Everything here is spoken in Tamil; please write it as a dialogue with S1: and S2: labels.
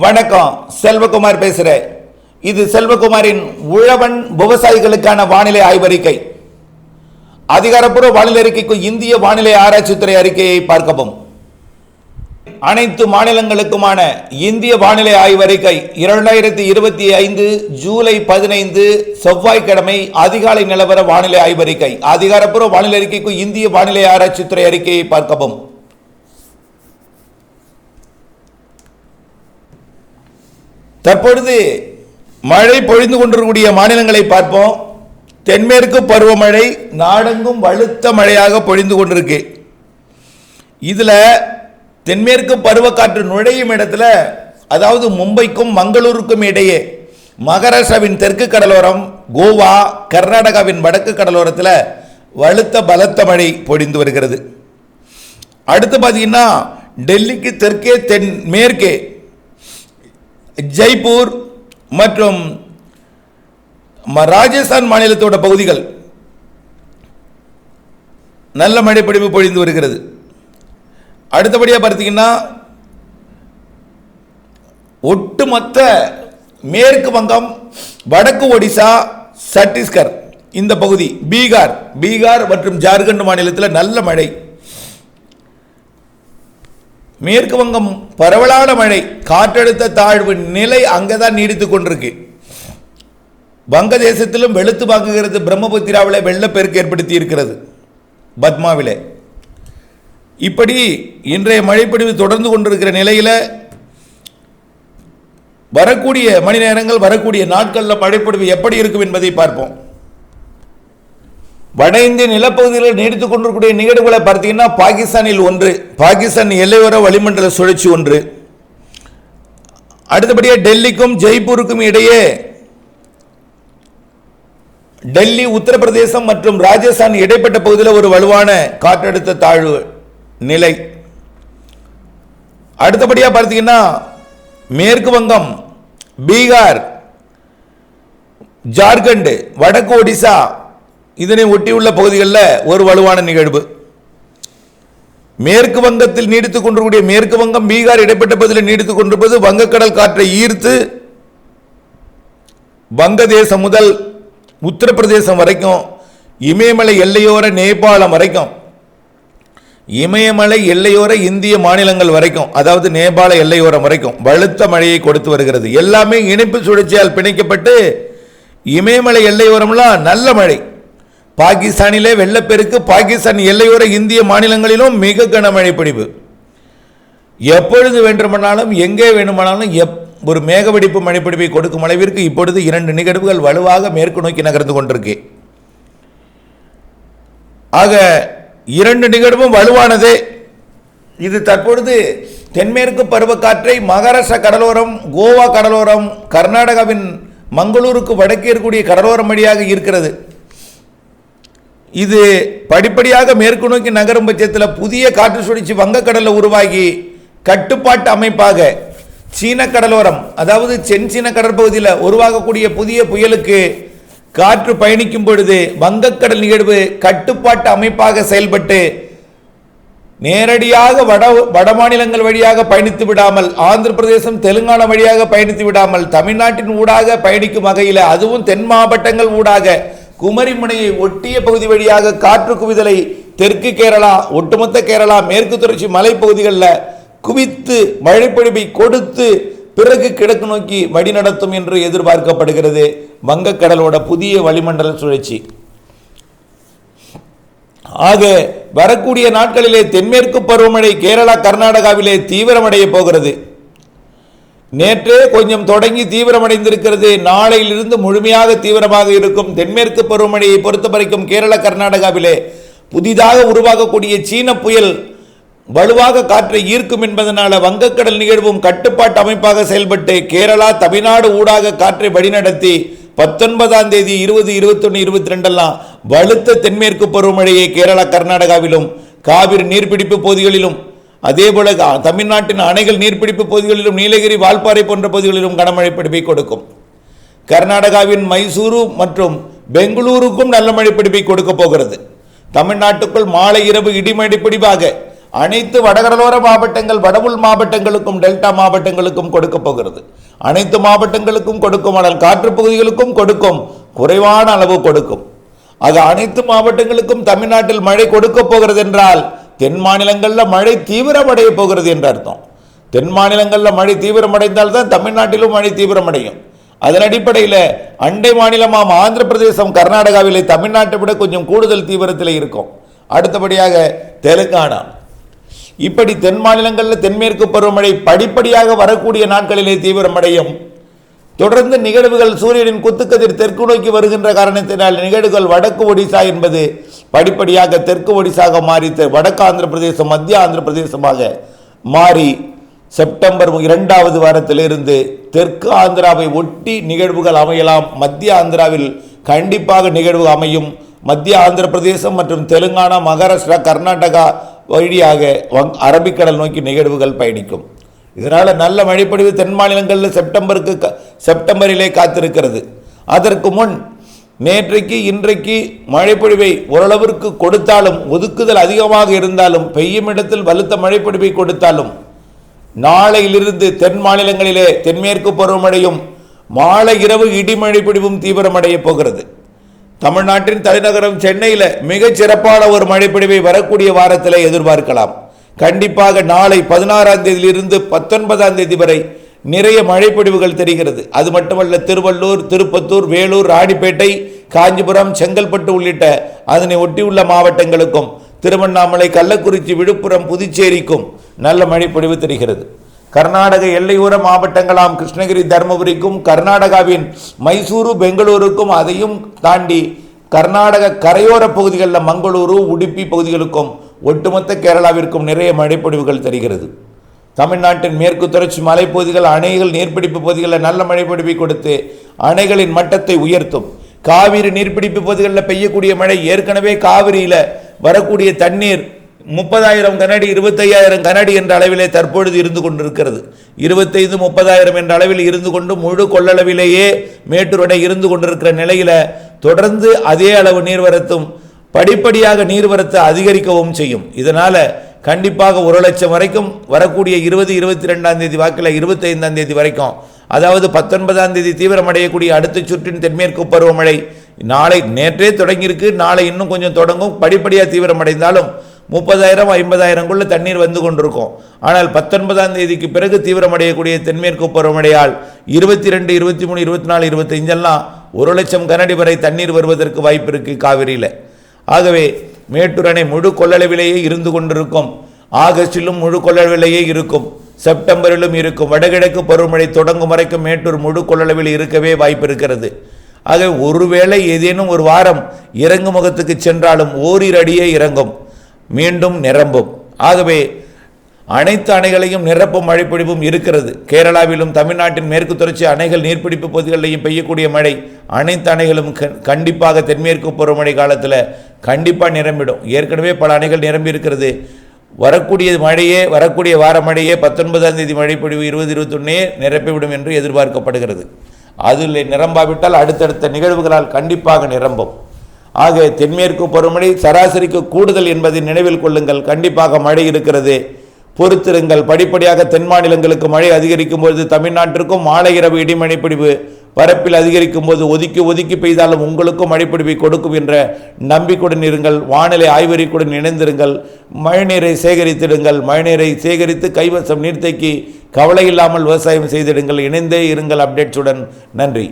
S1: வணக்கம், செல்வகுமார் பேசுகிறேன். இது செல்வகுமாரின் உழவன் விவசாயிகளுக்கான வானிலை ஆய்வறிக்கை. அதிகாரப்பூர்வ வானிலை அறிக்கைக்கு இந்திய வானிலை ஆராய்ச்சித்துறை அறிக்கையை பார்க்கவும். அனைத்து மாநிலங்களுக்குமான இந்திய வானிலை ஆய்வறிக்கை 2025 ஜூலை 15 செவ்வாய்க்கிழமை அதிகாலை நிலவர வானிலை ஆய்வறிக்கை. அதிகாரப்பூர்வ வானிலை அறிக்கைக்கு இந்திய வானிலை ஆராய்ச்சித்துறை அறிக்கையை பார்க்கவும். தற்பொழுது மழை பொழிந்து கொண்டிருக்கக்கூடிய மாநிலங்களை பார்ப்போம். தென்மேற்கு பருவமழை நாடெங்கும் வலுத்த மழையாக பொழிந்து கொண்டிருக்கு. இதில் தென்மேற்கு பருவக்காற்று நுழையும் இடத்துல, அதாவது மும்பைக்கும் மங்களூருக்கும் இடையே மகாராஷ்டிராவின் தெற்கு கடலோரம், கோவா, கர்நாடகாவின் வடக்கு கடலோரத்தில் வலுத்த பலத்த மழை பொழிந்து வருகிறது. அடுத்து பார்த்தீங்கன்னா டெல்லிக்கு தெற்கே மேற்கே ஜெய்ப்பூர் மற்றும் ராஜஸ்தான் மாநிலத்தோட பகுதிகள் நல்ல மழை பொழிவு பொழிந்து வருகிறது. அடுத்தபடியாக பார்த்தீங்கன்னா ஒட்டுமொத்த மேற்கு வங்கம், வடக்கு ஒடிசா, சத்தீஸ்கர் இந்த பகுதி, பீகார் மற்றும் ஜார்க்கண்ட் மாநிலத்தில் நல்ல மழை. மேற்கு வங்கம் பரவலான மழை, காற்றழுத்த தாழ்வு நிலை அங்கேதான் நீடித்துக் கொண்டிருக்கு. வங்கதேசத்திலும் வெளுத்து வாங்குகிறது. பிரம்மபுத்திராவில் வெள்ளப்பெருக்கு ஏற்படுத்தி இருக்கிறது, பத்மாவிலே. இப்படி இன்றைய மழைப்பொழிவு தொடர்ந்து கொண்டிருக்கிற நிலையில் வரக்கூடிய மணி நேரங்கள், வரக்கூடிய நாட்களில் மழைப்பொழிவு எப்படி இருக்கும் என்பதை பார்ப்போம். வட இந்திய நிலப்பகுதிகளில் நீடித்துக் கொண்டிருக்கூடிய நிகழ்வுகளை பார்த்தீங்கன்னா பாகிஸ்தானில் ஒன்று, பாகிஸ்தான் எல்லையோர வளிமண்டல சுழற்சி ஒன்று. அடுத்தபடியாக டெல்லிக்கும் ஜெய்ப்பூருக்கும் இடையே, டெல்லி, உத்தரப்பிரதேசம் மற்றும் ராஜஸ்தான் இடைப்பட்ட பகுதியில் ஒரு வலுவான காற்றழுத்த தாழ்வு நிலை. அடுத்தபடியாக பார்த்தீங்கன்னா மேற்கு வங்கம், பீகார், ஜார்க்கண்ட், வடக்கு ஒடிசா இதனை ஒட்டியுள்ள பகுதிகளில் ஒரு வலுவான நிகழ்வு. மேற்கு வங்கத்தில் நீடித்துக் கொண்டிருக்கூடிய மேற்கு வங்கம், பீகார் இடைப்பட்ட பகுதியில் நீடித்துக் கொண்டிருப்பது வங்கக்கடல் காற்றை ஈர்த்து வங்கதேசம் முதல் உத்தரப்பிரதேசம் வரைக்கும், இமயமலை எல்லையோர நேபாளம் வரைக்கும், இமயமலை எல்லையோர இந்திய மாநிலங்கள் வரைக்கும், அதாவது நேபாள எல்லையோரம் வரைக்கும் வலுத்த மழையை கொடுத்து வருகிறது. எல்லாமே இணைப்பு சுழற்சியால் பிணைக்கப்பட்டு இமயமலை எல்லையோரம்லாம் நல்ல மழை. பாகிஸ்தானிலே வெள்ளப்பெருக்கு, பாகிஸ்தான் எல்லையோர இந்திய மாநிலங்களிலும் மிக கனமழை பொழிவு. எப்பொழுது வேண்டுமானாலும் எங்கே வேண்டுமானாலும் ஒரு மேகவெடிப்பு மழைப்பொழிவை கொடுக்கும் அளவிற்கு இப்பொழுது 2 நிகழ்வுகள் வலுவாக மேற்கு நோக்கி நகர்ந்து கொண்டிருக்கு. ஆக 2 நிகழ்வும் வலுவானதே. இது தற்பொழுது தென்மேற்கு பருவக்காற்றை மகாராஷ்டிரா கடலோரம், கோவா கடலோரம், கர்நாடகாவின் மங்களூருக்கு வடக்கே இருக்கக்கூடிய கடலோரம் வழியாக இருக்கிறது. இது படிப்படியாக மேற்கு நோக்கி நகரும் பட்சத்தில் புதிய காற்று சுழற்சி வங்கக்கடலில் உருவாகி கட்டுப்பாட்டு அமைப்பாக சீன கடலோரம், அதாவது தென் சீன கடற்பகுதியில் உருவாகக்கூடிய புதிய புயலுக்கு காற்று பயணிக்கும் பொழுது வங்கக்கடல் நிகழ்வு கட்டுப்பாட்டு அமைப்பாக செயல்பட்டு நேரடியாக வட மாநிலங்கள் வழியாக பயணித்து விடாமல், ஆந்திர பிரதேசம், தெலுங்கானா வழியாக பயணித்து விடாமல், தமிழ்நாட்டின் ஊடாக பயணிக்கும் வகையில், அதுவும் தென் மாவட்டங்கள் ஊடாக குமரிமுனையை ஒட்டிய பகுதி வழியாக காற்று குவிதலை தெற்கு கேரளா, ஒட்டுமொத்த கேரளா, மேற்கு தொடர்ச்சி மலைப்பகுதிகளில் குவித்து மழைப்பொழிவை கொடுத்து பிறகு கிழக்கு நோக்கி வழிநடத்தும் என்று எதிர்பார்க்கப்படுகிறது வங்கக்கடலோட புதிய வளிமண்டல சுழற்சி. ஆக வரக்கூடிய நாட்களிலே தென்மேற்கு பருவமழை கேரளா, கர்நாடகாவிலே தீவிரமடைய போகிறது. நேற்றே கொஞ்சம் தொடங்கி தீவிரமடைந்திருக்கிறது. நாளையிலிருந்து முழுமையாக தீவிரமாக இருக்கும். தென்மேற்கு பருவமழையை பொறுத்த வரைக்கும் கேரள, கர்நாடகாவிலே புதிதாக உருவாகக்கூடிய சீன புயல் வலுவாக காற்றை ஈர்க்கும் என்பதனால வங்கக்கடல் நிகழ்வும் கட்டுப்பாட்டு அமைப்பாக செயல்பட்டு கேரளா, தமிழ்நாடு ஊடாக காற்றை வழிநடத்தி 19ஆம் தேதி 20, 21, 22 வலுத்த தென்மேற்கு பருவமழையை கேரளா, கர்நாடகாவிலும், காவிரி நீர்பிடிப்பு பகுதிகளிலும், அதேபோல தமிழ்நாட்டின் அணைகள் நீர்பிடிப்பு பகுதிகளிலும், நீலகிரி, வால்பாறை போன்ற பகுதிகளிலும் கனமழை பிடிப்பை கொடுக்கும். கர்நாடகாவின் மைசூரு மற்றும் பெங்களூருக்கும் நல்ல மழை பிடிப்பை கொடுக்க போகிறது. தமிழ்நாட்டுக்குள் மாலை இரவு இடிமழை பிடிப்பாக அனைத்து வடகடலோர மாவட்டங்கள், வடவுள் மாவட்டங்களுக்கும் டெல்டா மாவட்டங்களுக்கும் கொடுக்க போகிறது. அனைத்து மாவட்டங்களுக்கும் கொடுக்கும், ஆனால் காற்று பகுதிகளுக்கும் கொடுக்கும், குறைவான அளவு கொடுக்கும். ஆக அனைத்து மாவட்டங்களுக்கும் தமிழ்நாட்டில் மழை கொடுக்க போகிறது என்றால் தென் மாநிலங்களில் மழை தீவிரமடைய போகிறது என்று அர்த்தம். தென் மாநிலங்களில் மழை தீவிரமடைந்தால் தான் தமிழ்நாட்டிலும் மழை தீவிரமடையும். அதன் அடிப்படையில் அண்டை மாநிலமாம் ஆந்திர பிரதேசம், கர்நாடகாவிலே தமிழ்நாட்டை விட கொஞ்சம் கூடுதல் தீவிரத்தில் இருக்கும். அடுத்தபடியாக தெலுங்கானா. இப்படி தென் மாநிலங்களில் தென்மேற்கு பருவமழை படிப்படியாக வரக்கூடிய நாட்களிலே தீவிரமடையும். தொடர்ந்து நிகழ்வுகள் சூரியனின் குத்துக்கதிர் தெற்கு நோக்கி வருகின்ற காரணத்தினால் நிகழ்வுகள் வடக்கு ஒடிசா என்பது படிப்படியாக தெற்கு ஒடிசாக மாறி வடக்கு ஆந்திர பிரதேசம், மத்திய ஆந்திர பிரதேசமாக மாறி செப்டம்பர் 2வது வாரத்திலிருந்து தெற்கு ஆந்திராவை ஒட்டி நிகழ்வுகள் அமையலாம். மத்திய ஆந்திராவில் கண்டிப்பாக நிகழ்வு அமையும். மத்திய ஆந்திர பிரதேசம் மற்றும் தெலுங்கானா, மகாராஷ்டிரா, கர்நாடகா வழியாக அரபிக்கடல் நோக்கி நிகழ்வுகள் பயணிக்கும். இதனால் நல்ல மழைப்பொழிவு தென் மாநிலங்களில் செப்டம்பரிலே காத்திருக்கிறது. அதற்கு முன் நேற்றைக்கு இன்றைக்கு மழைப்பொழிவை ஓரளவிற்கு கொடுத்தாலும், ஒதுக்குதல் அதிகமாக இருந்தாலும், பெய்யும் இடத்தில் வலுத்த மழைப்பொழிவை கொடுத்தாலும், நாளையிலிருந்து தென் மாநிலங்களிலே தென்மேற்கு பருவமழையும் மாலை இரவு இடிமழை பொழிவும் தீவிரமடைய போகிறது. தமிழ்நாட்டின் தலைநகரம் சென்னையில் மிகச் சிறப்பான ஒரு மழைப்பொழிவை வரக்கூடிய வாரத்தில் எதிர்பார்க்கலாம். கண்டிப்பாக நாளை 16ஆம் தேதியிலிருந்து 19ஆம் தேதி வரை நிறைய மழைப்பொழிவுகள் தெரிகிறது. அது மட்டுமல்ல, திருவள்ளூர், திருப்பத்தூர், வேலூர், ராணிப்பேட்டை, காஞ்சிபுரம், செங்கல்பட்டு உள்ளிட்ட அதனை ஒட்டியுள்ள மாவட்டங்களுக்கும், திருவண்ணாமலை, கள்ளக்குறிச்சி, விழுப்புரம், புதுச்சேரிக்கும் நல்ல மழைப்பொழிவு தெரிகிறது. கர்நாடக எல்லையோர மாவட்டங்களாம் கிருஷ்ணகிரி, தருமபுரிக்கும், கர்நாடகாவின் மைசூரு, பெங்களூருக்கும், அதையும் தாண்டி கர்நாடக கரையோர பகுதிகளில் மங்களூரு, உடுப்பி பகுதிகளுக்கும், ஒட்டுமொத்த கேரளாவிற்கும் நிறைய மழைப்பொழிவுகள் தெரிகிறது. தமிழ்நாட்டின் மேற்கு தொடர்ச்சி மலைப்பகுதிகள், அணைகள், நீர்பிடிப்பு பகுதிகளில் நல்ல மழைப்பொழிவை கொடுத்து அணைகளின் மட்டத்தை உயர்த்தும். காவிரி நீர்பிடிப்பு பகுதிகளில் பெய்யக்கூடிய மழை, ஏற்கனவே காவிரியில் வரக்கூடிய தண்ணீர் 30,000 கனஅடி, 25,000 கனஅடி என்ற அளவிலே தற்பொழுது இருந்து கொண்டிருக்கிறது. 25-30,000 என்ற அளவில் இருந்து கொண்டு முழு கொள்ளளவிலேயே மேட்டூர் அணை இருந்து கொண்டிருக்கிற நிலையில் தொடர்ந்து அதே அளவு நீர்வரத்தும் படிப்படியாக நீர்வரத்து அதிகரிக்கவும் செய்யும். இதனால் கண்டிப்பாக 1,00,000 வரைக்கும் வரக்கூடிய 20-22ஆம் தேதி வாக்கில் 25ஆம் தேதி வரைக்கும், அதாவது 19ஆம் தேதி தீவிரமடையக்கூடிய அடுத்த சுற்றின் தென்மேற்கு பருவமழை நாளை, நேற்றே தொடங்கியிருக்கு, நாளை இன்னும் கொஞ்சம் தொடங்கும். படிப்படியாக தீவிரமடைந்தாலும் 30,000-50,000க்குள்ள தண்ணீர் வந்து கொண்டிருக்கும். ஆனால் 19ஆம் தேதிக்கு பிறகு தீவிரமடையக்கூடிய தென்மேற்கு பருவமழையால் 22, 23, 24, 25 1,00,000 கனஅடி வரை தண்ணீர் வருவதற்கு வாய்ப்பு இருக்குது காவிரியில். ஆகவே மேட்டூர் அணை முழு கொள்ளளவிலேயே இருந்து கொண்டிருக்கும். ஆகஸ்டிலும் முழு கொள்ளளவிலேயே இருக்கும், செப்டம்பரிலும் இருக்கும். வடகிழக்கு பருவமழை தொடங்கும் வரைக்கும் மேட்டூர் முழு கொள்ளளவில் இருக்கவே வாய்ப்பு இருக்கிறது. ஆகவே ஒருவேளை ஏதேனும் ஒரு வாரம் இறங்கு முகத்துக்கு சென்றாலும் ஓரிரு அடியே இறங்கும், மீண்டும் நிரம்பும். ஆகவே அனைத்து அணைகளையும் நிரப்பும் மழைப்பொழிவும் இருக்கிறது. கேரளாவிலும் தமிழ்நாட்டின் மேற்கு தொடர்ச்சி அணைகள் நீர்பிடிப்பு பகுதிகளிலையும் பெய்யக்கூடிய மழை அனைத்து அணைகளும் கண்டிப்பாக தென்மேற்கு பருவமழை காலத்தில் கண்டிப்பாக நிரம்பிடும். ஏற்கனவே பல அணைகள் நிரம்பி இருக்கிறது. வரக்கூடிய வார மழையே 19ஆம் தேதி மழைப்பொழிவு 20-21 நிரப்பிவிடும் என்று எதிர்பார்க்கப்படுகிறது. அதில் நிரம்பாவிட்டால் அடுத்தடுத்த நிகழ்வுகளால் கண்டிப்பாக நிரம்பும். ஆக தென்மேற்கு பருவமழை சராசரிக்கு கூடுதல் என்பதை நினைவில் கொள்ளுங்கள். கண்டிப்பாக மழை இருக்கிறது, பொறுத்திருங்கள். படிப்படியாக தென் மாநிலங்களுக்கு மழை அதிகரிக்கும் போது தமிழ்நாட்டிற்கும் மாலை இரவு இடிமழைப்பிடிவு பரப்பில் அதிகரிக்கும் போது ஒதுக்கி பெய்தாலும் உங்களுக்கும் மழைப்பிடிவை கொடுக்கும் என்ற நம்பிக்கையுடன் இருங்கள். வானிலை ஆய்வறிக்கையுடன் இணைந்திருங்கள். மழைநீரை சேகரித்திடுங்கள். மழைநீரை சேகரித்து கைவசம் நீர்த்தேக்கி கவலை இல்லாமல் விவசாயம் செய்திடுங்கள். இணைந்தே இருங்கள் அப்டேட்ஸுடன். நன்றி.